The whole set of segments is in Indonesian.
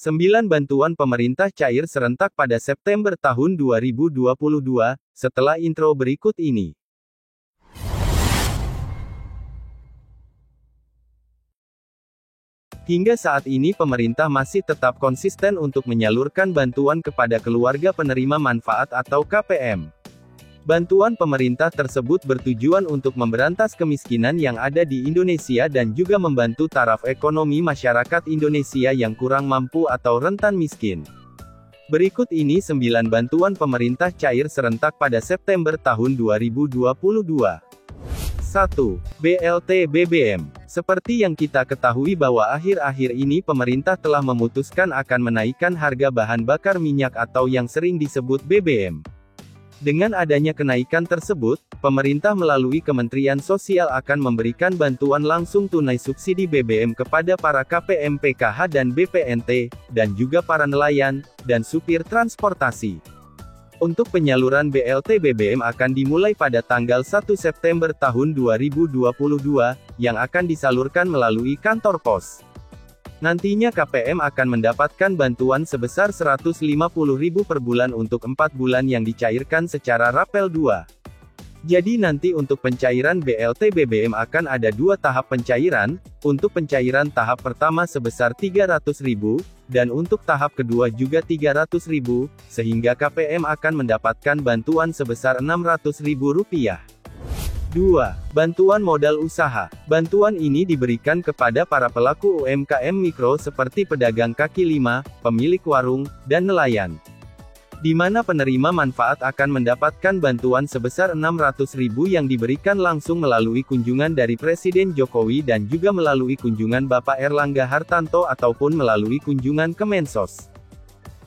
9 bantuan pemerintah cair serentak pada September tahun 2022, setelah intro berikut ini. Hingga saat ini pemerintah masih tetap konsisten untuk menyalurkan bantuan kepada keluarga penerima manfaat atau KPM. Bantuan pemerintah tersebut bertujuan untuk memberantas kemiskinan yang ada di Indonesia dan juga membantu taraf ekonomi masyarakat Indonesia yang kurang mampu atau rentan miskin. Berikut ini 9 bantuan pemerintah cair serentak pada September tahun 2022. 1. BLT BBM. Seperti yang kita ketahui bahwa akhir-akhir ini pemerintah telah memutuskan akan menaikkan harga bahan bakar minyak atau yang sering disebut BBM. Dengan adanya kenaikan tersebut, pemerintah melalui Kementerian Sosial akan memberikan bantuan langsung tunai subsidi BBM kepada para KPM PKH dan BPNT, dan juga para nelayan, dan supir transportasi. Untuk penyaluran BLT BBM akan dimulai pada tanggal 1 September tahun 2022, yang akan disalurkan melalui kantor pos. Nantinya KPM akan mendapatkan bantuan sebesar Rp150.000 per bulan untuk 4 bulan yang dicairkan secara rapel 2. Jadi nanti untuk pencairan BLT BBM akan ada 2 tahap pencairan, untuk pencairan tahap pertama sebesar Rp300.000, dan untuk tahap kedua juga Rp300.000, sehingga KPM akan mendapatkan bantuan sebesar Rp600.000. 2. Bantuan modal usaha. Bantuan ini diberikan kepada para pelaku UMKM mikro seperti pedagang kaki lima, pemilik warung, dan nelayan. Di mana penerima manfaat akan mendapatkan bantuan sebesar Rp600.000 yang diberikan langsung melalui kunjungan dari Presiden Jokowi dan juga melalui kunjungan Bapak Erlangga Hartanto ataupun melalui kunjungan Kemensos.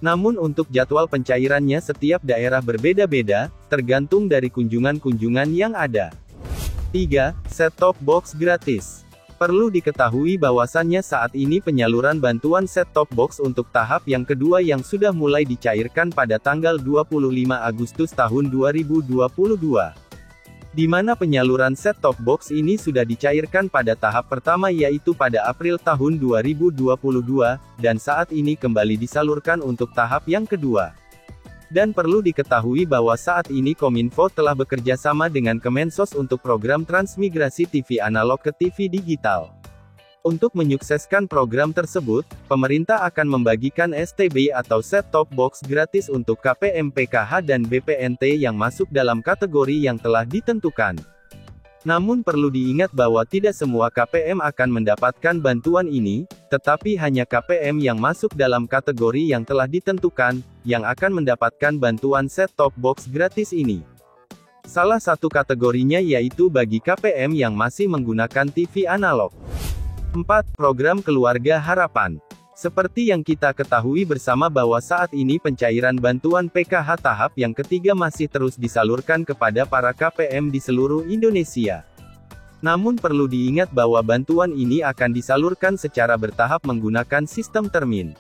Namun untuk jadwal pencairannya setiap daerah berbeda-beda, tergantung dari kunjungan-kunjungan yang ada. 3. Set-top box gratis. Perlu diketahui bahwasannya saat ini penyaluran bantuan set-top box untuk tahap yang kedua yang sudah mulai dicairkan pada tanggal 25 Agustus tahun 2022. Di mana penyaluran set-top box ini sudah dicairkan pada tahap pertama yaitu pada April tahun 2022, dan saat ini kembali disalurkan untuk tahap yang kedua. Dan perlu diketahui bahwa saat ini Kominfo telah bekerja sama dengan Kemensos untuk program transmigrasi TV analog ke TV digital. Untuk menyukseskan program tersebut, pemerintah akan membagikan STB atau set-top box gratis untuk KPM PKH dan BPNT yang masuk dalam kategori yang telah ditentukan. Namun perlu diingat bahwa tidak semua KPM akan mendapatkan bantuan ini, tetapi hanya KPM yang masuk dalam kategori yang telah ditentukan, yang akan mendapatkan bantuan set-top box gratis ini. Salah satu kategorinya yaitu bagi KPM yang masih menggunakan TV analog. 4. Program Keluarga Harapan. Seperti yang kita ketahui bersama bahwa saat ini pencairan bantuan PKH tahap yang ketiga masih terus disalurkan kepada para KPM di seluruh Indonesia. Namun perlu diingat bahwa bantuan ini akan disalurkan secara bertahap menggunakan sistem termin.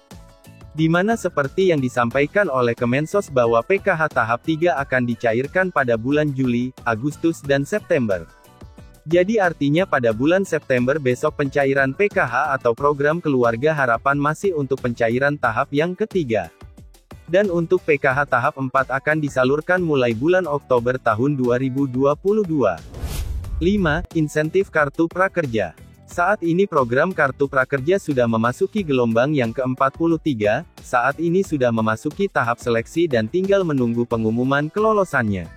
Di mana seperti yang disampaikan oleh Kemensos bahwa PKH tahap 3 akan dicairkan pada bulan Juli, Agustus dan September. Jadi artinya pada bulan September besok pencairan PKH atau program Keluarga Harapan masih untuk pencairan tahap yang ketiga. Dan untuk PKH tahap 4 akan disalurkan mulai bulan Oktober tahun 2022. 5. Insentif Kartu Prakerja. Saat ini program Kartu Prakerja sudah memasuki gelombang yang ke-43, saat ini sudah memasuki tahap seleksi dan tinggal menunggu pengumuman kelolosannya.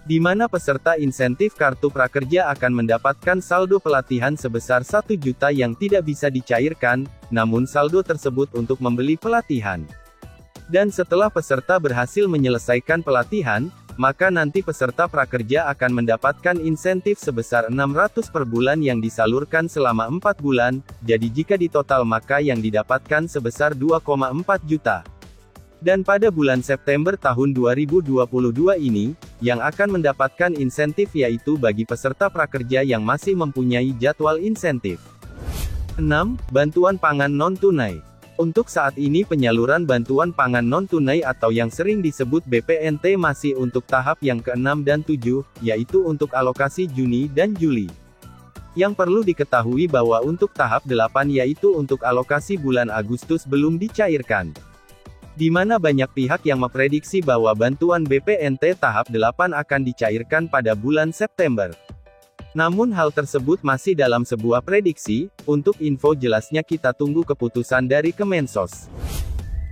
Di mana peserta insentif Kartu Prakerja akan mendapatkan saldo pelatihan sebesar 1 juta yang tidak bisa dicairkan, namun saldo tersebut untuk membeli pelatihan. Dan setelah peserta berhasil menyelesaikan pelatihan, maka nanti peserta prakerja akan mendapatkan insentif sebesar 600 per bulan yang disalurkan selama 4 bulan, jadi jika ditotal maka yang didapatkan sebesar 2,4 juta. Dan pada bulan September tahun 2022 ini, yang akan mendapatkan insentif yaitu bagi peserta prakerja yang masih mempunyai jadwal insentif. 6. Bantuan pangan non-tunai. Untuk saat ini penyaluran bantuan pangan non-tunai atau yang sering disebut BPNT masih untuk tahap yang ke-6 dan 7, yaitu untuk alokasi Juni dan Juli. Yang perlu diketahui bahwa untuk tahap 8 yaitu untuk alokasi bulan Agustus belum dicairkan. Di mana banyak pihak yang memprediksi bahwa bantuan BPNT tahap 8 akan dicairkan pada bulan September. Namun hal tersebut masih dalam sebuah prediksi, untuk info jelasnya kita tunggu keputusan dari Kemensos.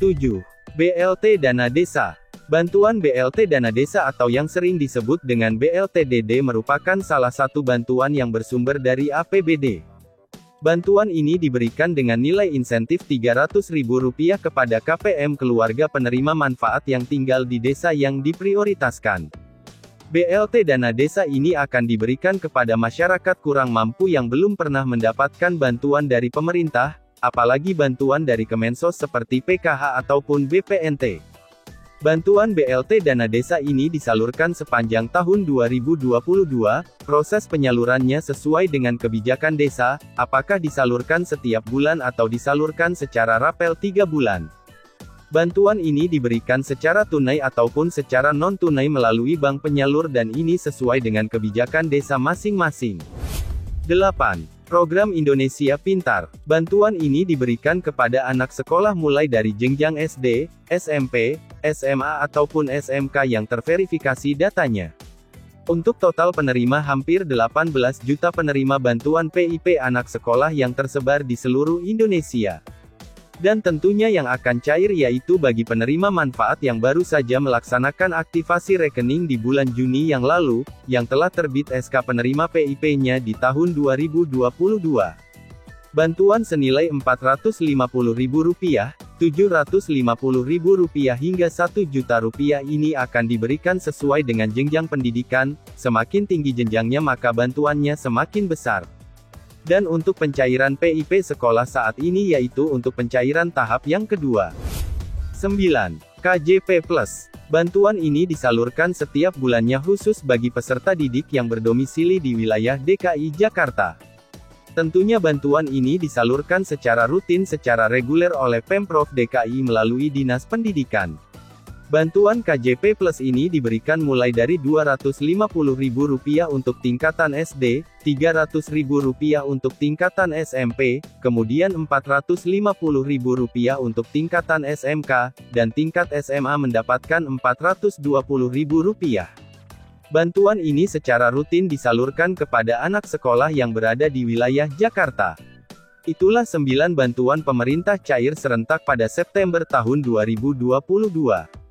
7. BLT Dana Desa. Bantuan BLT Dana Desa atau yang sering disebut dengan BLT-DD merupakan salah satu bantuan yang bersumber dari APBD. Bantuan ini diberikan dengan nilai insentif Rp300.000 kepada KPM keluarga penerima manfaat yang tinggal di desa yang diprioritaskan. BLT Dana Desa ini akan diberikan kepada masyarakat kurang mampu yang belum pernah mendapatkan bantuan dari pemerintah, apalagi bantuan dari Kemensos seperti PKH ataupun BPNT. Bantuan BLT Dana Desa ini disalurkan sepanjang tahun 2022, proses penyalurannya sesuai dengan kebijakan desa, apakah disalurkan setiap bulan atau disalurkan secara rapel 3 bulan. Bantuan ini diberikan secara tunai ataupun secara non-tunai melalui bank penyalur dan ini sesuai dengan kebijakan desa masing-masing. 8. Program Indonesia Pintar. Bantuan ini diberikan kepada anak sekolah mulai dari jenjang SD, SMP, SMA ataupun SMK yang terverifikasi datanya. Untuk total penerima hampir 18 juta penerima bantuan PIP anak sekolah yang tersebar di seluruh Indonesia. Dan tentunya yang akan cair yaitu bagi penerima manfaat yang baru saja melaksanakan aktivasi rekening di bulan Juni yang lalu, yang telah terbit SK penerima PIP-nya di tahun 2022. Bantuan senilai Rp450.000, Rp750.000 hingga Rp1 juta ini akan diberikan sesuai dengan jenjang pendidikan, semakin tinggi jenjangnya maka bantuannya semakin besar. Dan untuk pencairan PIP sekolah saat ini yaitu untuk pencairan tahap yang kedua. 9. KJP Plus. Bantuan ini disalurkan setiap bulannya khusus bagi peserta didik yang berdomisili di wilayah DKI Jakarta. Tentunya bantuan ini disalurkan secara rutin secara reguler oleh Pemprov DKI melalui Dinas Pendidikan. Bantuan KJP Plus ini diberikan mulai dari Rp250.000 untuk tingkatan SD, Rp300.000 untuk tingkatan SMP, kemudian Rp450.000 untuk tingkatan SMK, dan tingkat SMA mendapatkan Rp420.000. Bantuan ini secara rutin disalurkan kepada anak sekolah yang berada di wilayah Jakarta. Itulah 9 bantuan pemerintah cair serentak pada September tahun 2022.